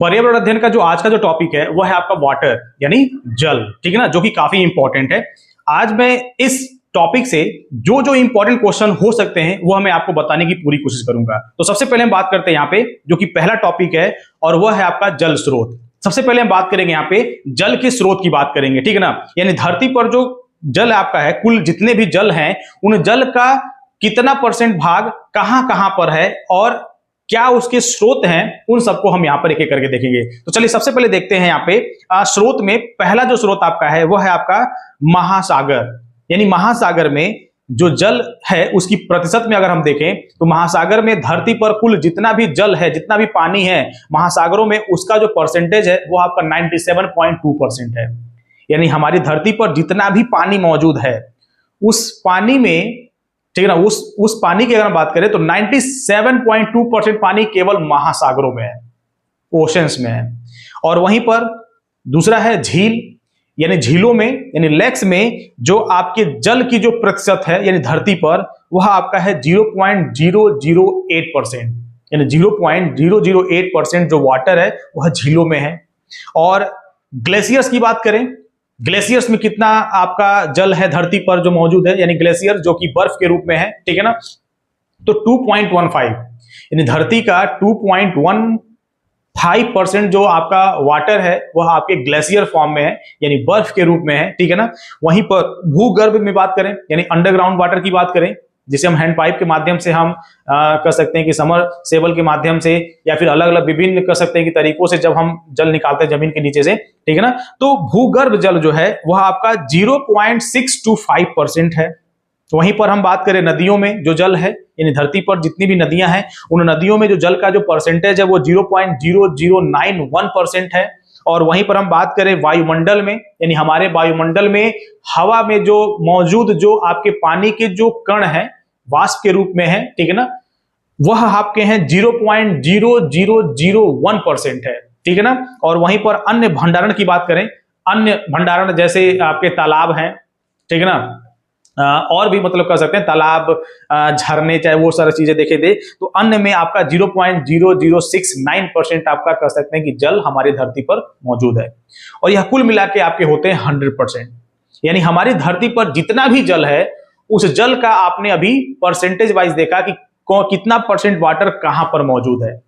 पर्यावरण अध्ययन का जो आज का जो टॉपिक है वो है आपका वाटर यानी जल, ठीक है ना, जो कि काफी इंपॉर्टेंट है। आज मैं इस टॉपिक से जो जो इंपॉर्टेंट क्वेश्चन हो सकते हैं वो मैं आपको बताने की पूरी कोशिश करूंगा। तो सबसे पहले हम बात करते हैं यहाँ पे जो कि पहला टॉपिक है और वह है आपका जल स्रोत। सबसे पहले हम बात करेंगे यहाँ पे जल के स्रोत की बात करेंगे, ठीक है ना, यानी धरती पर जो जल आपका है, कुल जितने भी जल हैं उन जल का कितना परसेंट भाग कहां कहां पर है और क्या उसके स्रोत हैं, उन सबको हम यहां पर एक एक करके देखेंगे। तो चलिए सबसे पहले देखते हैं यहाँ पे स्रोत में पहला जो स्रोत आपका है वो है आपका महासागर। यानी महासागर में जो जल है उसकी प्रतिशत में अगर हम देखें तो महासागर में धरती पर कुल जितना भी जल है, जितना भी पानी है महासागरों में, उसका जो परसेंटेज है वो आपका 97.2% है। यानी हमारी धरती पर जितना भी पानी मौजूद है उस पानी में, ठीक है ना, उस पानी की अगर हम बात करें तो 97.2% पानी केवल महासागरों में है, ओशंस में है। और वहीं पर दूसरा है झील, यानी झीलों में यानी लेक्स में जो आपके जल की जो प्रतिशत है यानी धरती पर वह आपका है 0.008%। यानी 0.008% जो वाटर है वह झीलों में है। और ग्लेशियर्स की बात करें, ग्लेशियर्स में कितना आपका जल है धरती पर जो मौजूद है, यानी ग्लेशियर जो कि बर्फ के रूप में है, ठीक है ना, तो 2.15 यानी धरती का 2.15% जो आपका वाटर है वह आपके ग्लेशियर फॉर्म में है, यानी बर्फ के रूप में है, ठीक है ना। वहीं पर भूगर्भ में बात करें यानी अंडरग्राउंड वाटर की बात करें, जिसे हम हैंड पाइप के माध्यम से हम कर सकते हैं कि समरसेबल के माध्यम से या फिर अलग अलग विभिन्न कर सकते हैं कि तरीकों से जब हम जल निकालते हैं जमीन के नीचे से, ठीक है ना, तो भूगर्भ जल जो है वह आपका 0.625% है। तो वहीं पर हम बात करें नदियों में जो जल है, यानी धरती पर जितनी भी नदियां हैं उन नदियों में जो जल का जो परसेंटेज है वो 0.0091% है। और वहीं पर हम बात करें वायुमंडल में, यानी हमारे वायुमंडल में हवा में जो मौजूद जो आपके पानी के जो कण हैं वाष्प के रूप में है, ठीक है ना, वह आपके हैं 0.0001% है, ठीक है ना। और वहीं पर अन्य भंडारण की बात करें, अन्य भंडारण जैसे आपके तालाब हैं, ठीक है ना, और भी मतलब कर सकते हैं तालाब, झरने, चाहे वो सारी चीजें देखे थे, तो अन्य में आपका 0.0069% आपका कह सकते हैं कि जल हमारी धरती पर मौजूद है। और यह कुल मिला के आपके होते हैं 100%। यानी हमारी धरती पर जितना भी जल है उस जल का आपने अभी परसेंटेज वाइज देखा कि कितना परसेंट वाटर कहां पर मौजूद है।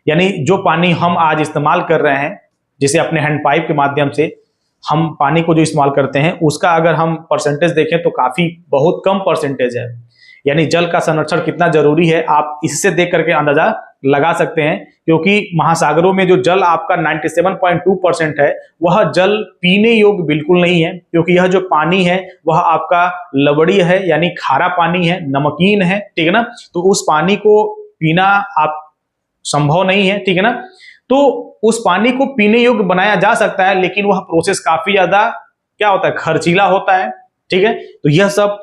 यानी जो पानी हम आज इस्तेमाल कर रहे हैं, जिसे अपने हैंड पाइप के माध्यम से हम पानी को जो इस्तेमाल करते हैं उसका अगर हम परसेंटेज देखें तो काफी बहुत कम परसेंटेज है। यानी जल का संरक्षण कितना जरूरी है आप इससे देख करके अंदाजा लगा सकते हैं, क्योंकि महासागरों में जो जल आपका 97.2% है वह जल पीने योग्य बिल्कुल नहीं है, क्योंकि यह जो पानी है वह आपका लवणीय है, यानी खारा पानी है, नमकीन है, ठीक है ना। तो उस पानी को पीना आप संभव नहीं है, ठीक है ना। तो उस पानी को पीने योग्य बनाया जा सकता है लेकिन वह प्रोसेस काफी ज्यादा क्या होता है, खर्चीला होता है, ठीक है। तो यह सब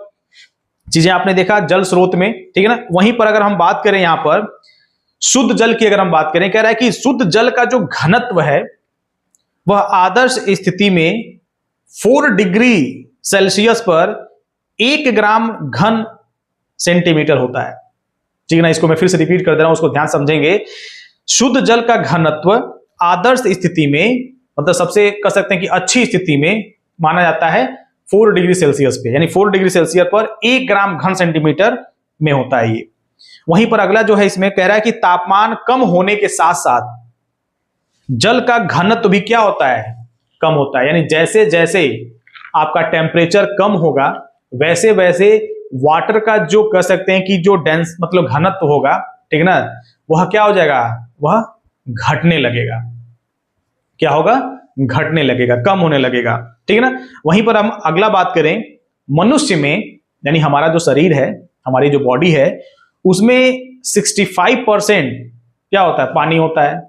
चीजें आपने देखा जल स्रोत में, ठीक है ना। वहीं पर अगर हम बात करें यहां पर शुद्ध जल की, अगर हम बात करें, कह रहा है कि शुद्ध जल का जो घनत्व है वह आदर्श स्थिति में 4 डिग्री सेल्सियस पर 1 ग्राम घन सेंटीमीटर होता है, ठीक है ना। इसको मैं फिर से रिपीट कर दे रहा हूं, उसको ध्यान समझेंगे। शुद्ध जल का घनत्व आदर्श स्थिति में, मतलब सबसे कह सकते हैं कि अच्छी स्थिति में माना जाता है 4 डिग्री सेल्सियस पे, यानी 4 डिग्री सेल्सियस पर 1 ग्राम घन सेंटीमीटर में होता है ये। वहीं पर अगला जो है इसमें कह रहा है कि तापमान कम होने के साथ साथ जल का घनत्व भी क्या होता है, कम होता है। यानी जैसे जैसे आपका टेम्परेचर कम होगा वैसे वैसे वाटर का जो कह सकते हैं कि जो डेंस मतलब घनत्व होगा, ठीक है ना, वह क्या हो जाएगा, वह घटने लगेगा। क्या होगा, घटने लगेगा, कम होने लगेगा, ठीक है ना। वहीं पर हम अगला बात करें मनुष्य में, यानी हमारा जो शरीर है, हमारी जो बॉडी है, उसमें 65% क्या होता है, पानी होता है।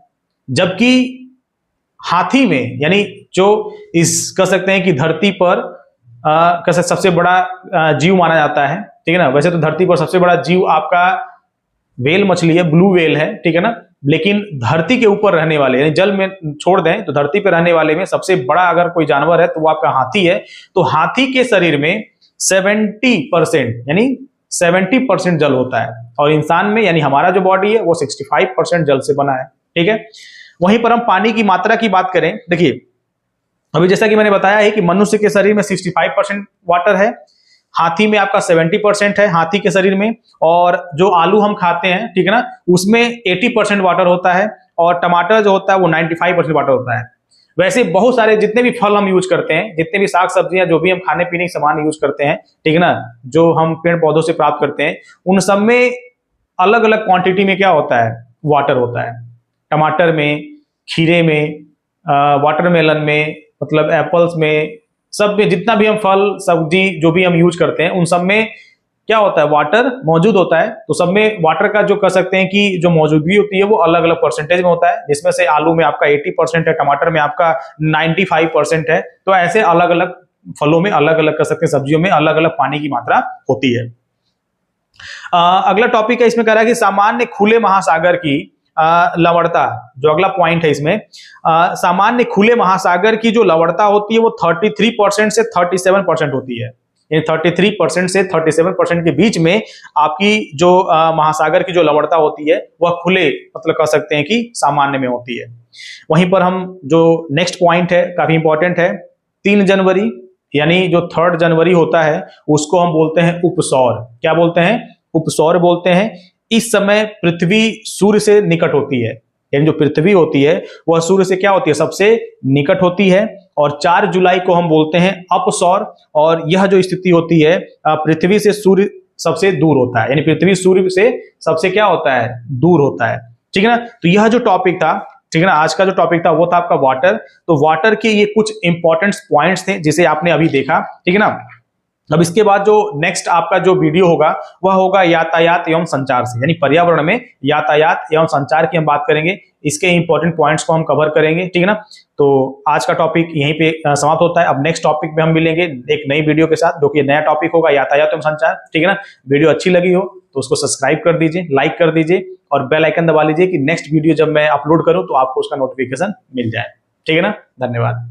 जबकि हाथी में, यानी जो इस कह सकते हैं कि धरती पर कैसे सबसे बड़ा जीव माना जाता है, ठीक है ना। वैसे तो धरती पर सबसे बड़ा जीव आपका वेल मछली है, ब्लू वेल है, ठीक है ना। लेकिन धरती के ऊपर रहने वाले, यानी जल में छोड़ दें तो धरती पर रहने वाले में सबसे बड़ा अगर कोई जानवर है तो वो आपका हाथी है। तो हाथी के शरीर में 70% यानी 70% जल होता है, और इंसान में यानी हमारा जो बॉडी है वो 65% जल से बना है, ठीक है। वहीं पर हम पानी की मात्रा की बात करें, देखिए अभी जैसा कि मैंने बताया है कि मनुष्य के शरीर में 65% वाटर है, हाथी में आपका 70% है, हाथी के शरीर में, और जो आलू हम खाते हैं, ठीक है ना, उसमें 80% वाटर होता है, और टमाटर जो होता है वो 95% वाटर होता है। वैसे बहुत सारे जितने भी फल हम यूज करते हैं, जितने भी साग सब्जियां, जो भी हम खाने पीने के सामान यूज करते हैं, ठीक है ना, जो हम पेड़ पौधों से प्राप्त करते हैं, उन सब में अलग अलग क्वांटिटी में क्या होता है, वाटर होता है। टमाटर में, खीरे में, वाटरमेलन में, मतलब एप्पल्स में, सब में जितना भी हम फल सब्जी जो भी हम यूज करते हैं, उन सब में क्या होता है, वाटर मौजूद होता है। तो सब में वाटर का जो कर सकते हैं कि जो मौजूदगी होती है वो अलग अलग परसेंटेज में होता है, जिसमें से आलू में आपका 80% है, टमाटर में आपका 95% है। तो ऐसे अलग अलग फलों में अलग अलग कर सकते हैं, सब्जियों में अलग अलग पानी की मात्रा होती है। अगला टॉपिक है, इसमें कह रहा है कि सामान्य खुले महासागर की लवणता, जो अगला पॉइंट है इसमें, सामान्य खुले महासागर की जो लवणता होती है वो 33% से 37% होती है। यानी 33% से 37% के बीच में आपकी जो महासागर की जो लवणता होती है वह खुले, मतलब कह सकते हैं कि सामान्य में होती है। वहीं पर हम जो नेक्स्ट पॉइंट है, काफी इंपॉर्टेंट है, 3 जनवरी यानी जो 3 जनवरी होता है उसको हम बोलते हैं उपसौर। क्या बोलते हैं, उपसौर बोलते हैं। इस समय पृथ्वी सूर्य से निकट होती है, यानी जो पृथ्वी होती है वह सूर्य से क्या होती है, सबसे निकट होती है। और 4 जुलाई को हम बोलते हैं अपसौर, और यह जो स्थिति होती है पृथ्वी से सूर्य सबसे दूर होता है, यानी पृथ्वी सूर्य से सबसे क्या होता है, दूर होता है। ठीक है ना। तो यह जो टॉपिक था, ठीक है ना, आज का जो टॉपिक था वो था आपका वाटर। तो वाटर के ये कुछ इंपॉर्टेंट पॉइंट्स थे जिसे आपने अभी देखा, ठीक है ना। अब इसके बाद जो नेक्स्ट आपका जो वीडियो होगा वह होगा यातायात एवं संचार से, यानी पर्यावरण में यातायात एवं संचार की हम बात करेंगे, इसके इंपॉर्टेंट पॉइंट्स को हम कवर करेंगे, ठीक है ना। तो आज का टॉपिक यहीं पे समाप्त होता है। अब नेक्स्ट टॉपिक में हम मिलेंगे एक नई वीडियो के साथ, जो कि नया टॉपिक होगा यातायात एवं संचार, ठीक है ना। वीडियो अच्छी लगी हो तो उसको सब्सक्राइब कर दीजिए, लाइक कर दीजिए, और बेल आइकन दबा लीजिए कि नेक्स्ट वीडियो जब मैं अपलोड करूं तो आपको उसका नोटिफिकेशन मिल जाए, ठीक है ना। धन्यवाद।